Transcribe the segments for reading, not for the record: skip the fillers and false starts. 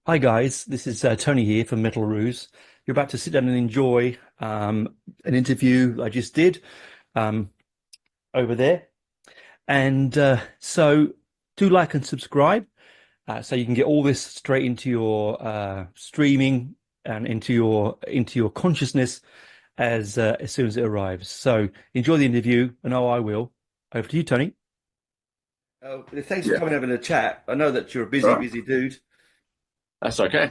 Hi guys, this is Tony here from Metal Roos. You're about to sit down and enjoy an interview I just did um, over there. And so do like and subscribe so you can get all this straight into your streaming and into your consciousness as soon as it arrives. So enjoy the interview, and I will. Over to you, Tony. Oh, thanks for Yeah. coming over to chat. I know that you're a busy, Oh, busy dude. that's okay.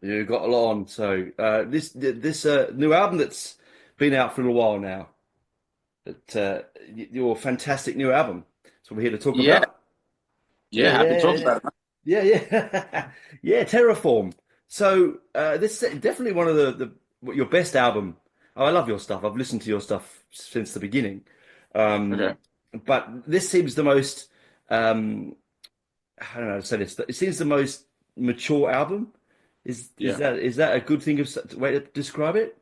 You've got a lot on. So this new album that's been out for a little while now. That your fantastic new album. That's what we're here to talk Yeah, about. yeah, happy to talk Yeah, about it. yeah, yeah, yeah. Terrorform. So this is definitely one of your best album. Oh, I love your stuff. I've listened to your stuff since the beginning. Um, Okay. but this seems the most. Um, I don't know how to say this. It seems the most mature album. Is Yeah. that a good thing of way to describe it?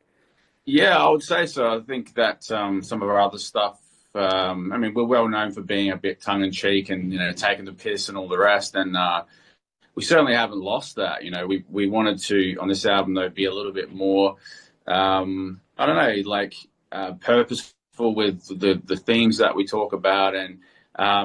Yeah, I would say so. I think that some of our other stuff, I mean, we're well known for being a bit tongue in cheek and, taking the piss and all the rest. And we certainly haven't lost that. We wanted to, on this album, though, be a little bit more, I don't know, like purposeful with the themes that we talk about. And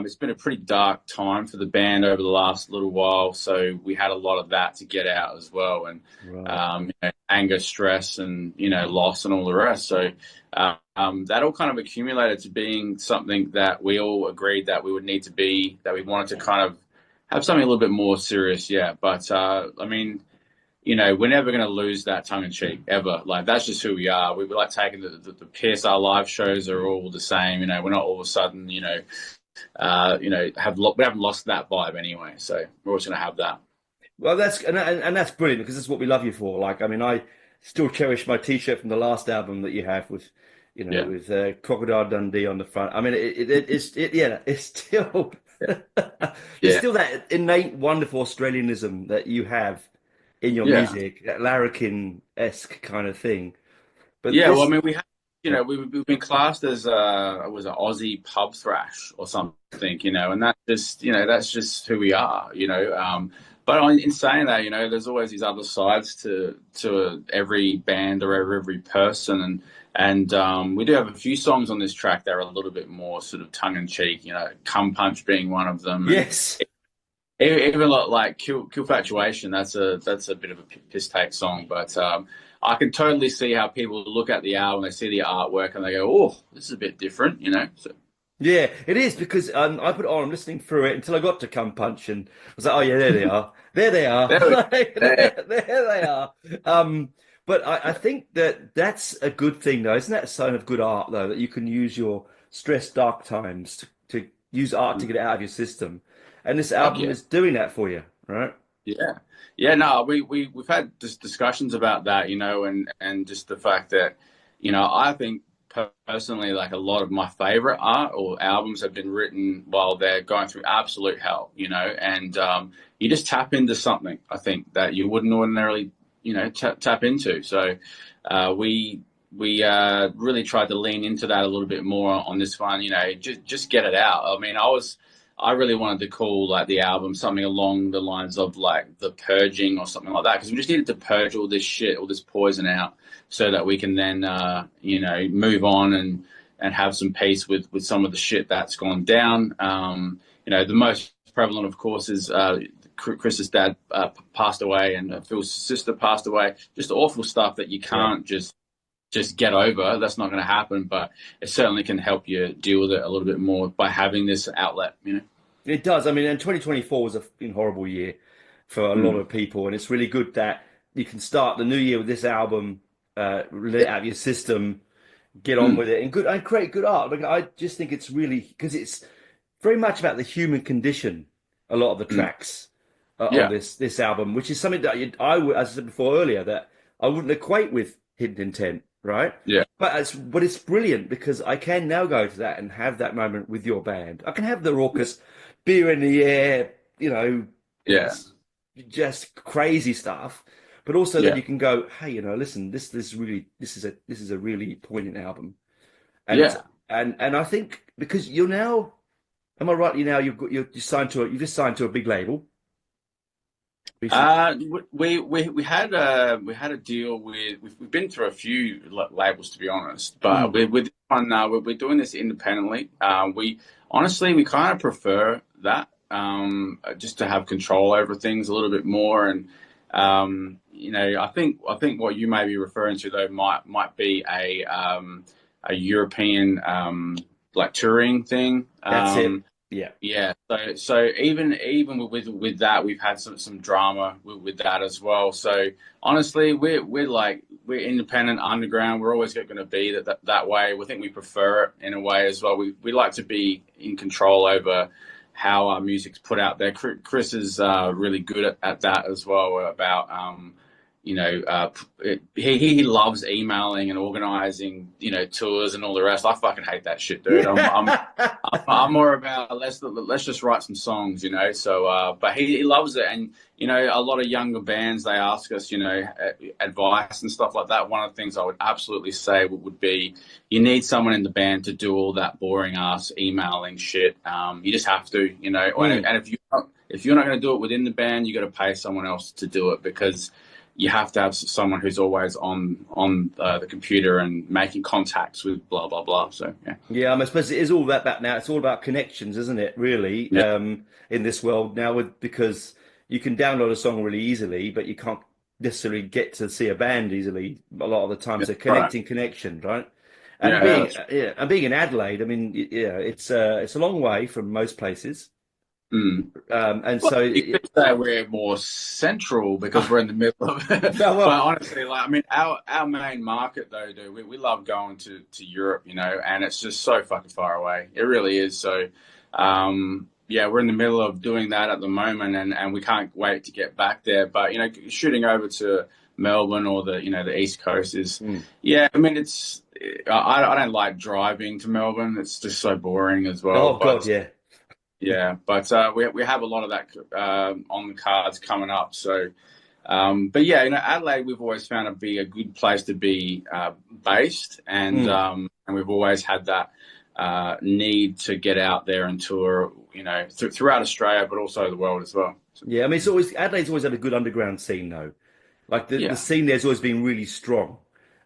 it's been a pretty dark time for the band over the last little while. So we had a lot of that to get out as well. And Right. anger, stress, and, loss and all the rest. So that all kind of accumulated to being something that we all agreed that we would need to be, that we wanted to kind of have something a little bit more serious, yeah. But I mean, we're never going to lose that tongue in cheek ever. Like that's just who we are. We like taking the piss. Our live shows are all the same. We're not all of a sudden, we haven't lost that vibe anyway. So we're always going to have that. Well, and that's brilliant because that's what we love you for. Like, I mean, I still cherish my T-shirt from the last album that you have with, Yeah, with Crocodile Dundee on the front. I mean, yeah, it's still yeah, there's yeah, still that innate, wonderful Australianism that you have in your yeah. music, that larrikin-esque kind of thing. But Yeah, well, I this, mean, we have, yeah, we've been classed as was an Aussie pub thrash or something, and that's just who we are, But in saying that, there's always these other sides to every band or every person, and we do have a few songs on this track that are a little bit more sort of tongue in cheek, "Cum Punch" being one of them, and yes. even like kill fatuation, that's a bit of a piss take song, but I can totally see how people look at the album, they see the artwork, and they go, "Oh, this is a bit different." So, Yeah, it is because I put it on, I'm listening through it until I got to Come Punch and I was like, oh yeah, there they are. There they are. there we go. There they are. But I think that that's a good thing though. Isn't that a sign of good art though, that you can use your stressed dark times to use art to get it out of your system. And this Fuck album yeah, is doing that for you, right? yeah, yeah. No, we've had discussions about that, and just the fact that, I think personally, like a lot of my favorite art or albums have been written while they're going through absolute hell, and you just tap into something, I think, that you wouldn't ordinarily, tap into. So we really tried to lean into that a little bit more on this one, just get it out. I mean, I really wanted to call like the album something along the lines of like the purging or something like that, because we just needed to purge all this shit, all this poison out, so that we can then move on and have some peace with some of the shit that's gone down. The most prevalent, of course, is Chris's dad passed away, and Phil's sister passed away. Just awful stuff that you Yeah. can't just get over. That's not going to happen, but it certainly can help you deal with it a little bit more by having this outlet. It does. I mean, and 2024 was a horrible year for a lot Mm. of people, and it's really good that you can start the new year with this album, let it out of your system, get on Mm. with it, and good and create good art. Like, I just think it's really because it's very much about the human condition. A lot of the Mm. tracks on Yeah, this album, which is something that as I said before earlier, that I wouldn't equate with Hidden Intent, right? yeah, But it's brilliant because I can now go to that and have that moment with your band. I can have the raucous beer in the air, yeah, just crazy stuff, but also that yeah, you can go, hey, listen, this is a really poignant album, and it's yeah. and I think because you're now, am I right? You now you've just signed to a big label. recent? We had a deal with we've been through a few labels to be honest, but Mm, with this one we're doing this independently. We honestly we kind of prefer that just to have control over things a little bit more, and I think what you may be referring to though might be a European like touring thing. that's it. Yeah. Yeah, so even with that, we've had some drama with that as well. So honestly, we're independent underground. We're always going to be that way. We think we prefer it in a way as well. We like to be in control over how our music's put out there. Chris is really good at that as well. About he loves emailing and organizing tours and all the rest. I fucking hate that shit, dude. I'm more about let's just write some songs, So, but he loves it, and a lot of younger bands they ask us, advice and stuff like that. One of the things I would absolutely say would be you need someone in the band to do all that boring ass emailing shit. You just have to, Mm. And if you're not going to do it within the band, you got to pay someone else to do it because you have to have someone who's always on the computer and making contacts with blah blah blah. So yeah. Yeah, I suppose it is all that now. It's all about connections, isn't it? Really, Yeah. in this world now, because you can download a song really easily, but you can't necessarily get to see a band easily a lot of the time. Yeah, So right. connecting connection, right? And Yeah, being that's yeah, and being in Adelaide, I mean, yeah, it's a long way from most places, mm. and Well, so you could say we're more central because we're in the middle of it. no, But well, honestly, like I mean, our main market though, dude, we love going to Europe, and it's just so fucking far away. It really is. So, yeah, we're in the middle of doing that at the moment, and we can't wait to get back there. But shooting over to Melbourne or the East Coast is, mm. yeah. I mean, I don't like driving to Melbourne. It's just so boring as well. Oh God, But yeah. yeah, but we have a lot of that on the cards coming up. So, but yeah, Adelaide we've always found to be a good place to be based, Mm. and we've always had that need to get out there and tour, throughout Australia, but also the world as well. So, Yeah, I mean, Adelaide's always had a good underground scene, though. Like the yeah, scene there's always been really strong.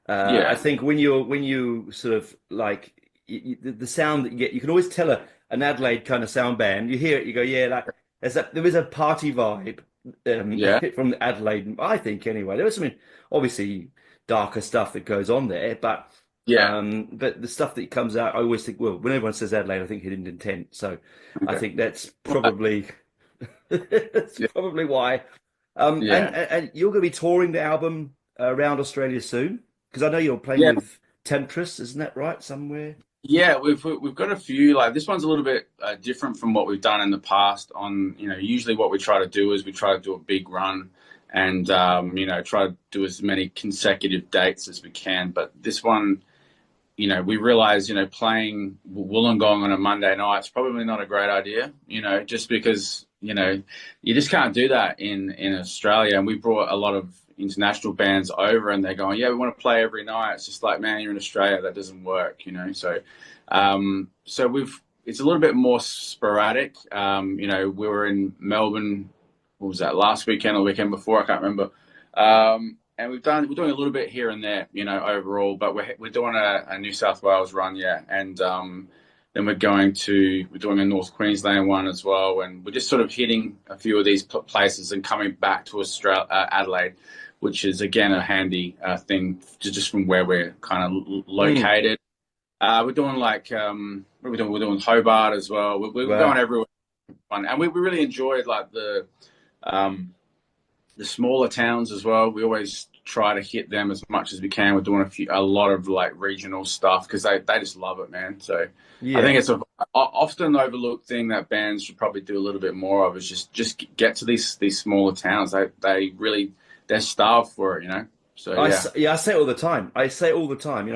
I yeah, think when you sort of like the sound that you get, you can always tell an Adelaide kind of sound band. You hear it, you go, yeah, like there is a party vibe yeah, from Adelaide. I think anyway. There was some obviously darker stuff that goes on there, yeah. but the stuff that comes out, I always think, well, when everyone says Adelaide, I think hidden intent. So I Okay. think that's Well, probably that's yeah, probably why. yeah, And you're going to be touring the album around Australia soon? Because I know you're playing yeah. with Temptress, isn't that right? Somewhere? Yeah, we've got a few. Like this one's a little bit different from what we've done in the past. Usually what we try to do is we try to do a big run and try to do as many consecutive dates as we can. But this one, we realize, playing Wollongong on a Monday night is probably not a great idea. Just because you just can't do that in Australia. And we brought a lot of international bands over, and they're going, "Yeah, we want to play every night." It's just like, man, you're in Australia, that doesn't work. So we've it's a little bit more sporadic. We were in Melbourne. What was that last weekend or the weekend before? I can't remember. And we're doing a little bit here and there, overall, but we're doing a New South Wales run, yeah, and then we're doing a North Queensland one as well, and we're just sort of hitting a few of these places and coming back to Australia, Adelaide, which is again a handy thing just from where we're kind of Mm, located. We're doing like what are we doing? We're doing Hobart as well. We're going wow. everywhere, and we really enjoyed like um, the smaller towns as well. We always try to hit them as much as we can. We're doing a lot of like regional stuff because they just love it, man. So I think Yeah. it's a often overlooked thing that bands should probably do a little bit more of is just get to these smaller towns. They really they're starved for it. So yeah. Yeah, I say it all the time. I say it all the time.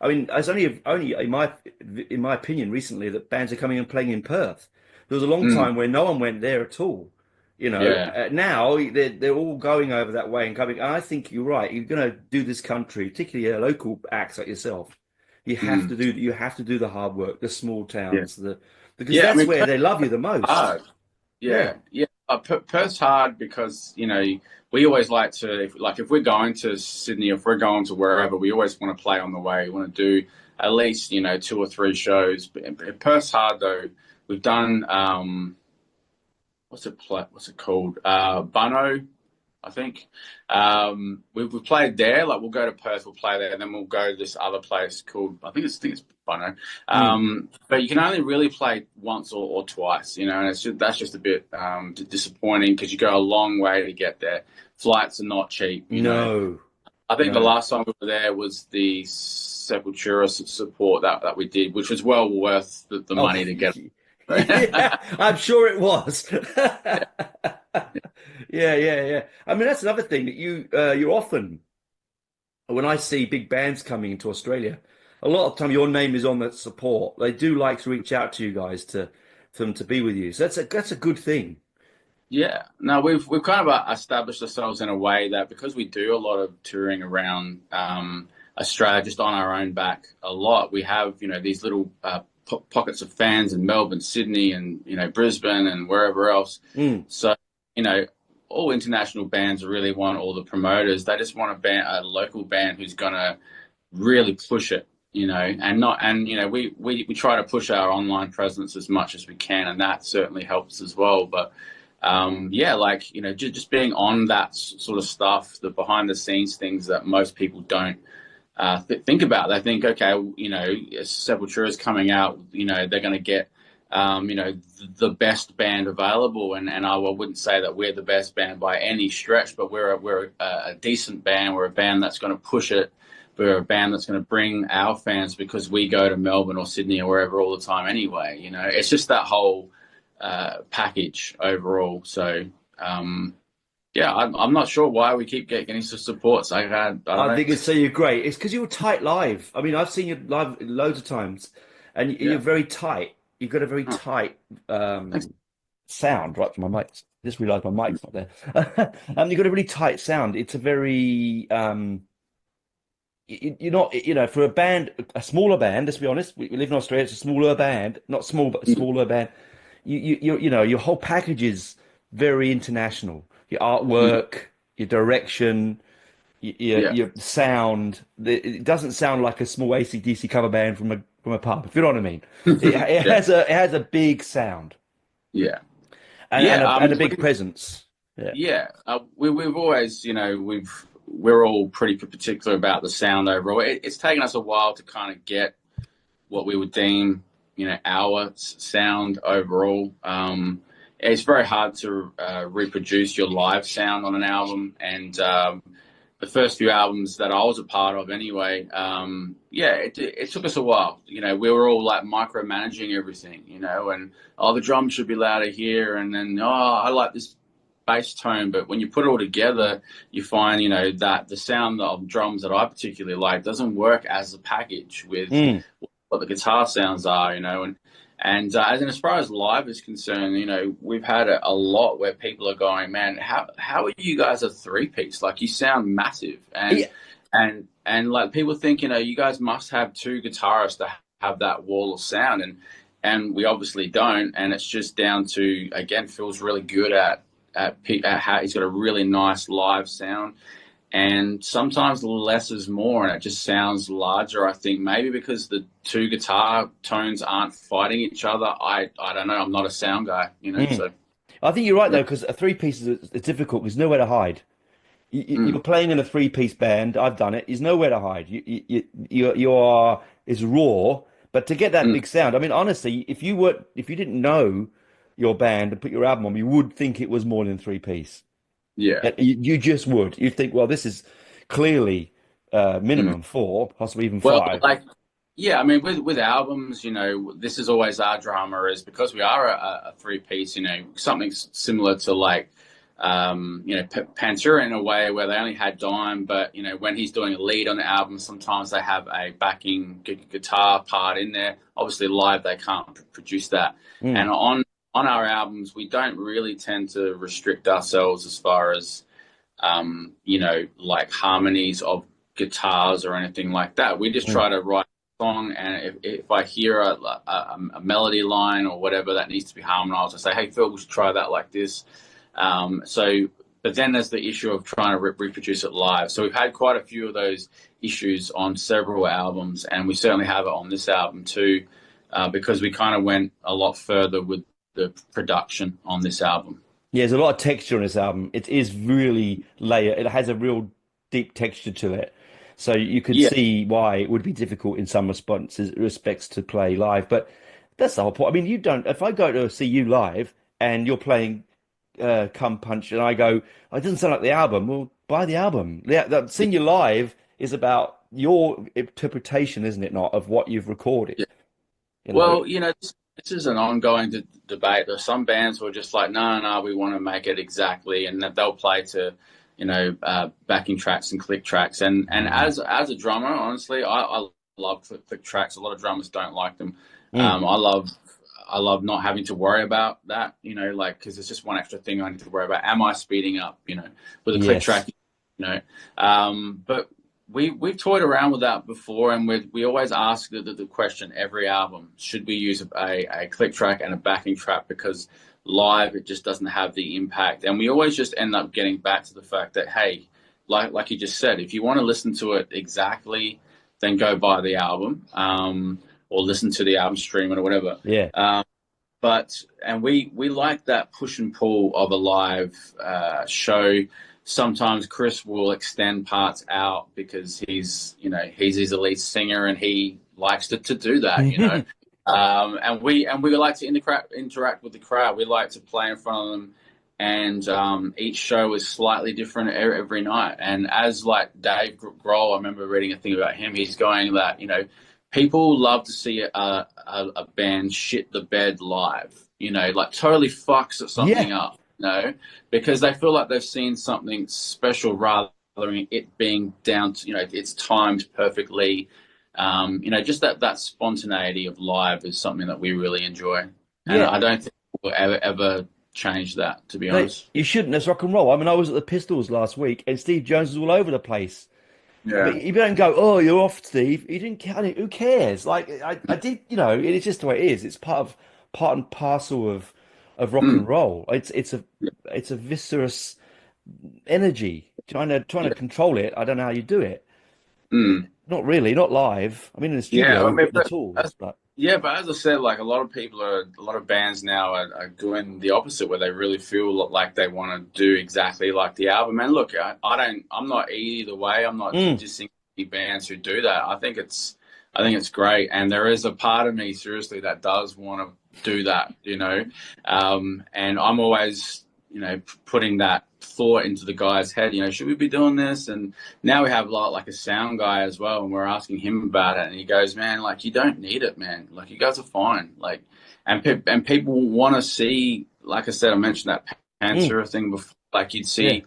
I mean, it's only in my opinion recently that bands are coming and playing in Perth. There was a long Mm, time where no one went there at all. yeah. Now they're all going over that way and coming. And I think you're right. You're going to do this country, particularly local acts like yourself. Mm, You have to do the hard work, the small yeah. towns, because Yeah. I that's mean, where they love you the most. hard. Yeah. Yeah, yeah. Perth's hard because we always like to if we're going to Sydney, if we're going to wherever, we always want to play on the way. We want to do at least 2 or 3 shows. But Perth's hard though. We've done what's it called? Bunno, I think. We've played there. Like we'll go to Perth, we'll play there, and then we'll go to this other place called I think it's Bunno. But you can only really play once or twice, and that's just a bit disappointing because you go a long way to get there. Flights are not cheap. No, I think the no. last time we were there was the Sepultura support that we did, which was well worth the Oh, money to get. yeah, I'm sure it was. Yeah, yeah, yeah. I mean, that's another thing that you're often, when I see big bands coming into Australia, a lot of time your name is on that support. They do like to reach out to you guys for them to be with you. So that's a good thing. Yeah, no, we've kind of established ourselves in a way that because we do a lot of touring around Australia, just on our own back a lot, we have these little pockets of fans in Melbourne, Sydney, and Brisbane and wherever else. So all international bands really want all the promoters. They just want a local band who's gonna really push it, we try to push our online presence as much as we can, and that certainly helps as well. But just being on that sort of stuff, the behind the scenes things that most people don't think about. They think, okay, Sepultura is coming out, they're going to get, the best band available, and I wouldn't say that we're the best band by any stretch, but we're a decent band. We're a band that's going to push it. We're a band that's going to bring our fans because we go to Melbourne or Sydney or wherever all the time anyway. It's just that whole package overall. So, I'm not sure why we keep getting some supports. I think it's so you're great. It's because you're tight live. I mean, I've seen you live loads of times, and you're very tight. You've got a very tight sound, right? For my mic, I just realised my mic's not there. You've got a really tight sound. It's a very you're not, for a band, a smaller band. Let's be honest. We live in Australia. It's a smaller band, not small, but a smaller band. Your whole package is very international. Your artwork, your direction, your sound. It doesn't sound like a small AC/DC cover band from a pub, if you know what I mean. It has a big sound. Yeah. And a big presence. We've always, we're all pretty particular about the sound overall. It's taken us a while to kind of get what we would deem, our sound overall. It's very hard to reproduce your live sound on an album, and the first few albums that I was a part of anyway, it took us a while. We were all like micromanaging everything, and the drums should be louder here, and then I like this bass tone. But when you put it all together, you find that the sound of drums that I particularly like doesn't work as a package with what the guitar sounds are, and as far as live is concerned, we've had a lot where people are going, man, how are you guys a three-piece? Like, you sound massive, and like people think, you guys must have 2 guitarists to have that wall of sound, and we obviously don't, and it's just down to, again, Phil's really good at how he's got a really nice live sound. And sometimes less is more, and it just sounds larger. I think maybe because the 2 guitar tones aren't fighting each other. I don't know. I'm not a sound guy, So I think you're right though, because a three-piece is difficult. There's nowhere to hide. You're playing in a three-piece band. I've done it. There's nowhere to hide. You are is raw, but to get that big sound. I mean, honestly, if you didn't know your band and put your album on, you would think it was more than three-piece. Yeah. You just would. You'd think, well, this is clearly minimum 4, possibly even 5. Well, I mean, with albums, this is always our drama, is because we are a three-piece, something similar to like, Pantera in a way, where they only had Dime, but, when he's doing a lead on the album, sometimes they have a backing guitar part in there. Obviously, live, they can't produce that. And on our albums, we don't really tend to restrict ourselves as far as, like harmonies of guitars or anything like that. We just try to write a song, and if I hear a melody line or whatever that needs to be harmonized, I say, hey, Phil, we should try that like this. But then there's the issue of trying to reproduce it live. So we've had quite a few of those issues on several albums, and we certainly have it on this album too, because we kind of went a lot further with the production on this album. Yeah, there's a lot of texture on this album. It is really layered. It has a real deep texture to it. So you could Yeah, see why it would be difficult in some responses respects to play live. But that's the whole point. I mean, you don't. If I go to see you live and you're playing Come Punch, and I go, "Oh, it doesn't sound like the album." Well, buy the album. Seeing you live is about your interpretation, isn't it? Not of what you've recorded. yeah. You know. Well, this is an ongoing debate. There's some bands who are just like, no, no, we want to make it exactly, and that they'll play to, backing tracks and click tracks. And Mm. as a drummer, honestly, I love click tracks. A lot of drummers don't like them. Mm. I love not having to worry about that, because it's just one extra thing I need to worry about. Am I speeding up, with a click Yes. track, but we've toyed around with that before, and we always ask the question every album: should we use a click track and a backing track, because live it just doesn't have the impact, and we always just end up getting back to the fact that, hey, like you just said, if you want to listen to it exactly, then go buy the album, or listen to the album, stream it or whatever. Yeah. And we like that push and pull of a live show. Sometimes Chris will extend parts out because he's his lead singer and he likes to do that. And we like to interact with the crowd. We like to play in front of them, and each show is slightly different every night. And as like Dave Grohl, I remember reading a thing about him. He's going that people love to see a band shit the bed live. Like totally fucks Yeah. something up. Because they feel like they've seen something special rather than it being down to, it's timed perfectly. Just that spontaneity of live is something that we really enjoy. And Yeah. I don't think we'll ever change that, to be No, honest. you shouldn't. That's rock and roll. I mean, I was at the Pistols last week, and Steve Jones was all over the place. Yeah. But you don't go, "Oh, you're off, Steve." He didn't care. Who cares? Like I did. It's just the way it is. It's part and parcel of rock and Mm. roll. It's a viscerous energy. Trying to Yeah. control it. I don't know how you do it. Mm. Not really. Not live. I mean, in the Yeah. studio, I we've mean, got the tools, but yeah, but as I said, like a lot of bands now are doing the opposite, where they really feel like they want to do exactly like the album. And look, I'm not either way. I'm not mm, dissing any bands who do that. I think it's great. And there is a part of me, seriously, that does want to do that. And I'm always, putting that thought into the guy's head, should we be doing this? And now we have like a sound guy as well, and we're asking him about it, and he goes, "Man, like you don't need it, man. Like you guys are fine." Like, and people want to see, like I said, I mentioned that mm, Pantera thing before. Like you'd yeah, see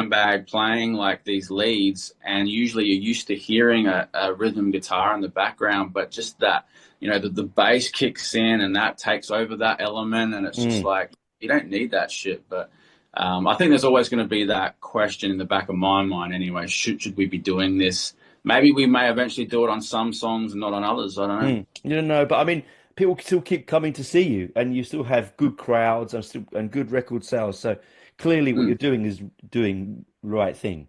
bag playing like these leads, and usually you're used to hearing a rhythm guitar in the background, but just that, the bass kicks in and that takes over that element, and it's just mm. like you don't need that shit. But I think there's always going to be that question in the back of my mind anyway. Should we be doing this? Maybe we may eventually do it on some songs and not on others. I don't know. You don't know, but I mean, people still keep coming to see you, and you still have good crowds and good record sales. So clearly, what Mm, you're doing is doing the right thing.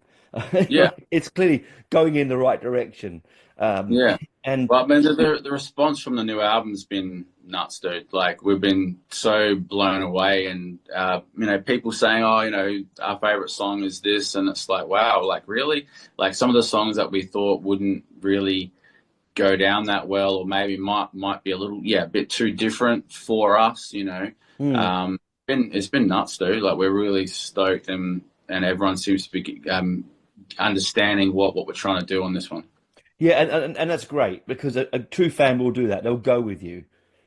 yeah, It's clearly going in the right direction. Um, yeah. and Well, I mean, the response from the new album's been nuts, dude. Like, we've been so blown away, and people saying, "Oh, our favorite song is this," and it's like, wow, like really, like some of the songs that we thought wouldn't really go down that well, or maybe might be a bit too different for us. mm, Um, it's been nuts, dude. Like, we're really stoked, and everyone seems to be understanding what we're trying to do on this one. yeah, and that's great because a true fan will do that. They'll go with you.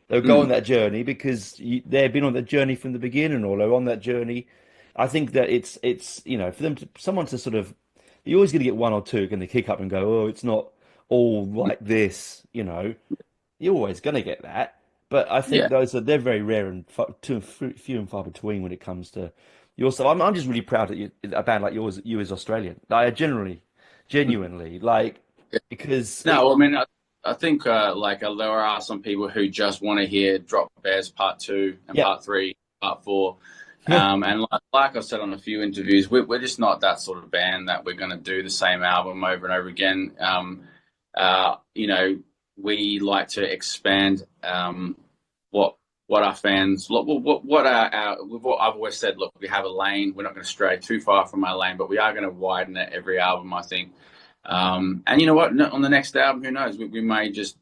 They'll go on Mm, that journey because they've been on that journey from the beginning, or they're on that journey. I think that it's for them to someone to sort of you're always going to get one or two going to kick up and go, oh, it's not all like this. You're always going to get that. But I think yeah. they're very rare and few and far between when it comes to your stuff. I'm just really proud that a band like yours, you is Australian. Like, I genuinely like because No, I mean, I think there are some people who just want to hear Drop Bears Part 2 and yeah, Part 3, Part 4. And like I said on a few interviews, we're just not that sort of band that we're going to do the same album over and over again. You know, we like to expand what what our fans what our what I've always said. Look, we have a lane. We're not going to stray too far from our lane, but we are going to widen it every album, I think. And you know what? On the next album, who knows? We may just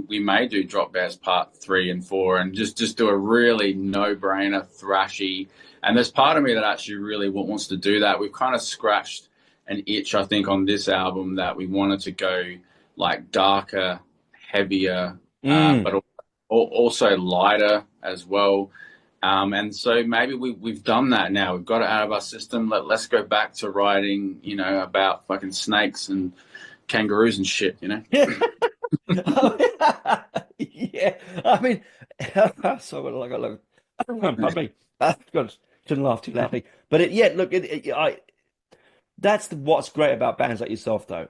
we may do Drop Bears Part 3 and 4, and just do a really no-brainer thrashy. And there's part of me that actually really wants to do that. We've kind of scratched an itch, I think, on this album that we wanted to go like darker, heavier, Mm. but also lighter as well. And so maybe we've done that now. We've got it out of our system. Let's go back to writing, you know, about fucking snakes and kangaroos and shit, you know? Yeah, I mean, so like, pardon me. God, shouldn't laugh too loudly. But yeah, look, that's what's great about bands like yourself, though.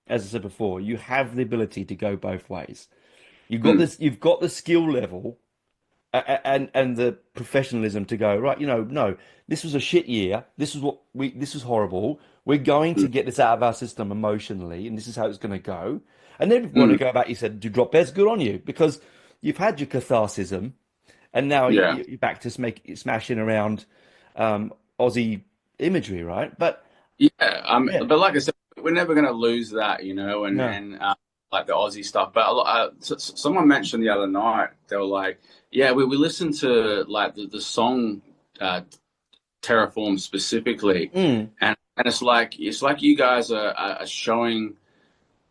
As I said before, you have the ability to go both ways. Mm, You've got the skill level and the professionalism to go, right, you know, no, this was a shit year. This was horrible. We're going to mm, get this out of our system emotionally, and this is how it's going to go. And then if you want to mm, go back, you said, do drop bears, good on you, because you've had your catharsism, and now yeah. you're back to smashing around Aussie imagery, right? But Yeah. yeah, But like I said, we're never going to lose that, you know, no. and like the Aussie stuff. But someone mentioned the other night, they were like, yeah, we listened to like the song Terrorform specifically, Mm, and it's like you guys are showing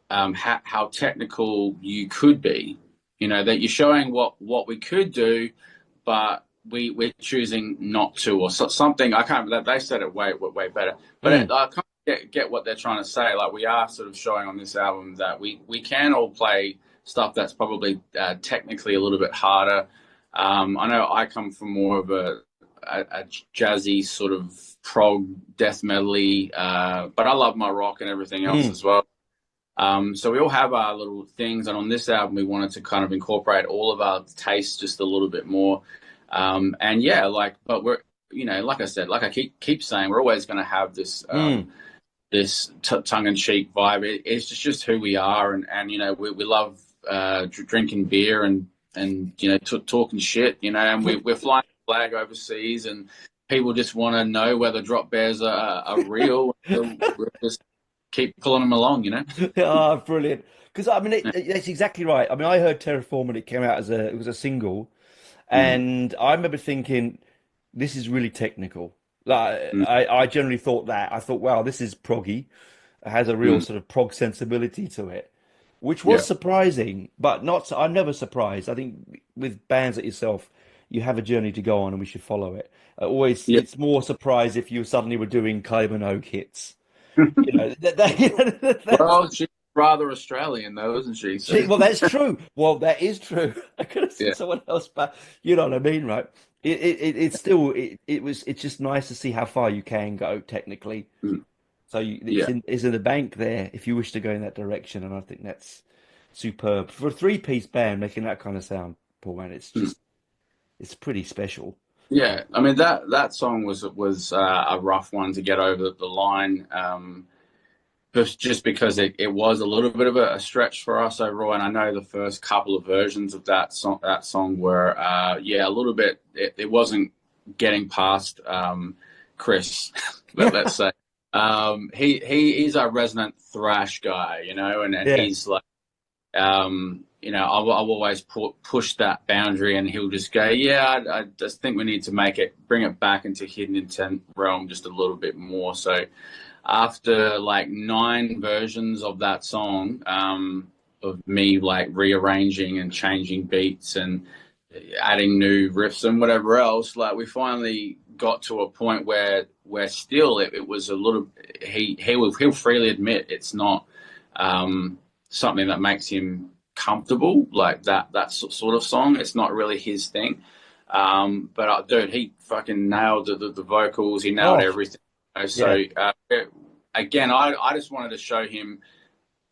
how technical you could be. You know that you're showing what we could do, but we're choosing not to, or something. I can't. They said it way better, but mm, I kind of get what they're trying to say. Like we are sort of showing on this album that we can all play stuff that's probably technically a little bit harder. I know I come from more of a jazzy sort of prog death metally, but I love my rock and everything else mm, as well. So we all have our little things, and on this album, we wanted to kind of incorporate all of our tastes just a little bit more. And yeah, like, but we're, you know, like I said, like I keep saying, we're always going to have this mm. this tongue in cheek vibe. It's just who we are, and you know, we love drinking beer and you know talking shit, you know, and we're flying the flag overseas, and people just want to know whether drop bears are real. We'll just keep pulling them along, you know. Ah, brilliant. Because I mean, it's exactly right. I mean, I heard Terraform when it came out as it was a single, Mm, and I remember thinking, this is really technical. Like, mm, I generally thought that. I thought, wow, this is proggy. It has a real mm, sort of prog sensibility to it, which was yeah, surprising, but not. I'm never surprised. I think with bands like yourself, you have a journey to go on, and we should follow it. Always, yeah. it's more surprise if you suddenly were doing Kylie Minogue hits. You know, that's Well, she's rather Australian, though, isn't she? So, well, that's true. Well, that is true. I could have yeah, said someone else, but you know what I mean, right? It's still it's just nice to see how far you can go technically. mm, So yeah, it's in the bank there if you wish to go in that direction, and I think that's superb for a three-piece band making that kind of sound, Paul. Man, mm, it's pretty special. yeah. I mean that song was a rough one to get over the line. Just because it was a little bit of a stretch for us overall, and I know the first couple of versions of that song were yeah, a little bit. It wasn't getting past Chris, let's say. He's our resident thrash guy, you know, and Yeah. he's like, you know, I've always pushed that boundary, and he'll just go, yeah, I just think we need to bring it back into hidden intent realm just a little bit more. So after like 9 versions of that song, of me like rearranging and changing beats and adding new riffs and whatever else, like we finally got to a point where still it was a little. He'll freely admit it's not something that makes him comfortable, like that sort of song. It's not really his thing. But dude, he fucking nailed the vocals. He nailed Oh, everything. yeah. So again, I just wanted to show him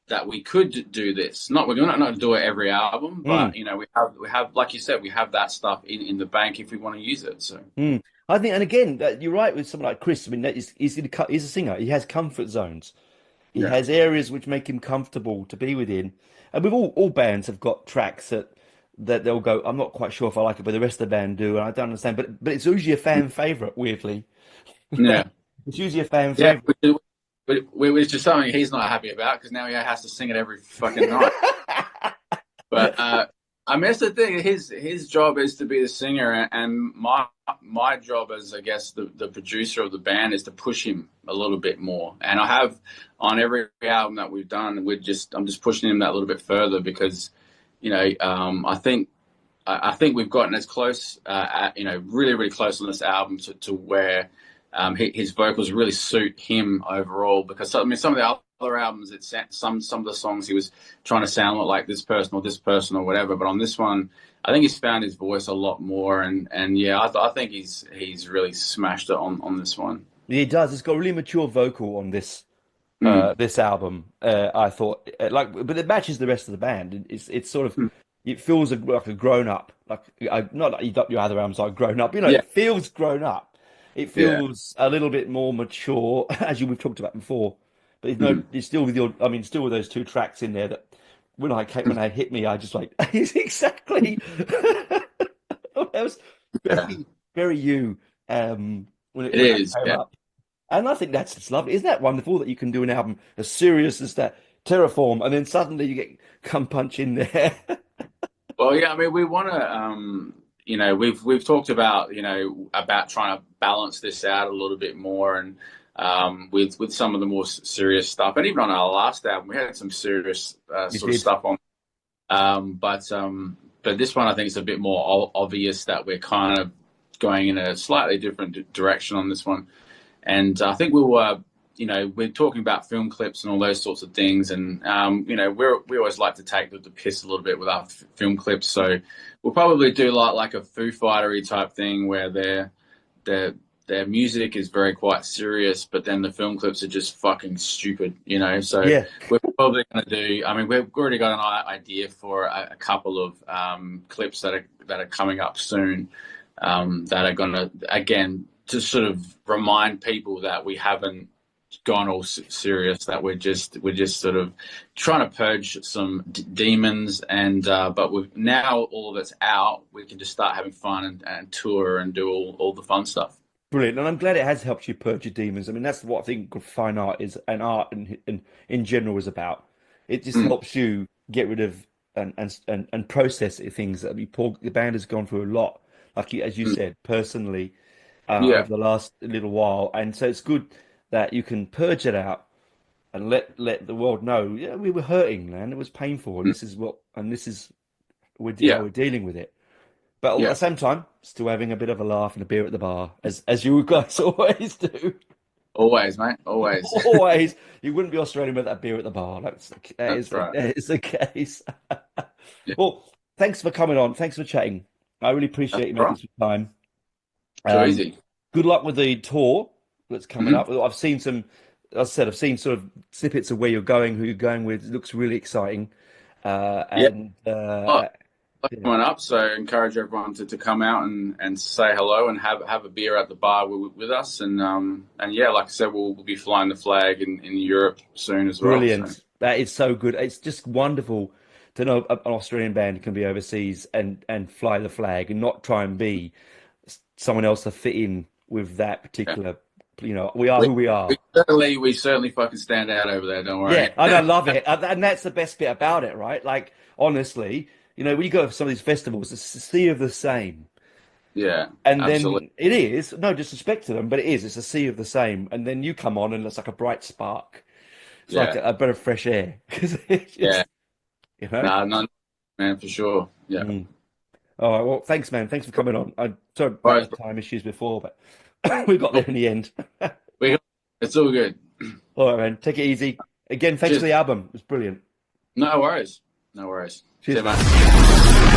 that we could do this. We're not going to do it every album, Mm, but you know, we have like you said, we have that stuff in the bank if we want to use it. So mm. I think, and again, you're right with someone like Chris. I mean, he's a singer. He has comfort zones. He Yeah. has areas which make him comfortable to be within. And with all bands have got tracks that they'll go, I'm not quite sure if I like it, but the rest of the band do, and I don't understand. But it's usually a fan favorite, weirdly. Yeah. It's usually a fan Yeah. favorite. Which is something he's not happy about because now he has to sing it every fucking night. But I mean, that's the thing. His job is to be the singer, and my job as, I guess, the producer of the band is to push him a little bit more. And I have on every album that we've done, I'm just pushing him that little bit further because, I think we've gotten as close, really really close on this album to where his vocals really suit him overall. Because I mean, some of the other albums, some of the songs he was trying to sound like this person or whatever. But on this one, I think he's found his voice a lot more, and yeah, I think he's really smashed it on this one. He does. It's got a really mature vocal on Mm. this album. I thought but it matches the rest of the band. It's sort of Mm. it feels like a grown up. Not like your other albums are grown up. Yeah, It feels grown up. It yeah. feels a little bit more mature, as we've talked about before. But Mm. it's still with still with those two tracks in there that when I hit me, I just like it's exactly that was Yeah, very very you it when that is. came Yeah. up. And I think that's just lovely. Isn't that wonderful that you can do an album as serious as that Terrorform, and then suddenly you get Come Punch in there? Well, yeah. I mean, we want to. We've talked about about trying to balance this out a little bit more, and with some of the more serious stuff, and even on our last album, we had some serious You sort of did. stuff on. But this one, I think it's a bit more obvious that we're kind of going in a slightly different direction on this one. And I think we're talking about film clips and all those sorts of things. And, we always like to take the piss a little bit with our film clips. So we'll probably do like a Foo Fighter-y type thing where their music is very quite serious, but then the film clips are just fucking stupid. So Yeah, we're probably going to do, I mean, we've already got an idea for a couple of clips that are coming up soon that are going to, again, to sort of remind people that we haven't gone all serious, that we're just sort of trying to purge some demons, and but we've now all of it's out, we can just start having fun and tour and do all the fun stuff. brilliant. And I'm glad it has helped you purge your demons. I mean, that's what I think good fine art is, and art in general is about. It just Mm, helps you get rid of and process things that the band has gone through a lot, as you mm. said, personally over Yeah, the last little while. And so it's good that you can purge it out and let the world know, yeah, we were hurting, man. It was painful, and mm, this is how yeah, we're dealing with it. But at the yeah. same time, still having a bit of a laugh and a beer at the bar, as you guys always do. Always, mate, always. Always, you wouldn't be Australian without beer at the bar. That's right. That is the case. Yeah, Well, thanks for coming on. Thanks for chatting. I really that's appreciate you making right. some time. Too Um, easy. good luck with the tour that's coming Hmm. up. As I said, I've seen sort of snippets of where you're going, who you're going with. It looks really exciting. Yeah. And Oh, yeah, coming up, so encourage everyone to come out and say hello and have a beer at the bar with us, and yeah, like I said, we'll be flying the flag in Europe soon as well. So brilliant. That is so good. It's just wonderful to know an Australian band can be overseas and fly the flag and not try and be someone else to fit in with that yeah, particular. We are we, who we are. we certainly fucking stand out over there. Don't Yeah, worry. and I love it, and that's the best bit about it, right? Like honestly, when you go to some of these festivals, it's a sea of the same. Yeah, And absolutely. then it is, no disrespect to them, but it is, it's a sea of the same. And then you come on and it's like a bright spark. It's like Yeah, a breath of fresh air. Because it's yeah. just, you know? No, no, man, for sure. Yeah. Mm. All right, well, thanks, man. Thanks for coming on. I'm sorry All about right, the time issues before, but we got there in the end. we it's all good. All right, man. Take it easy. Again, thanks for Cheers. the album. It was brilliant. No worries. No worries. See you, Cheers. mate.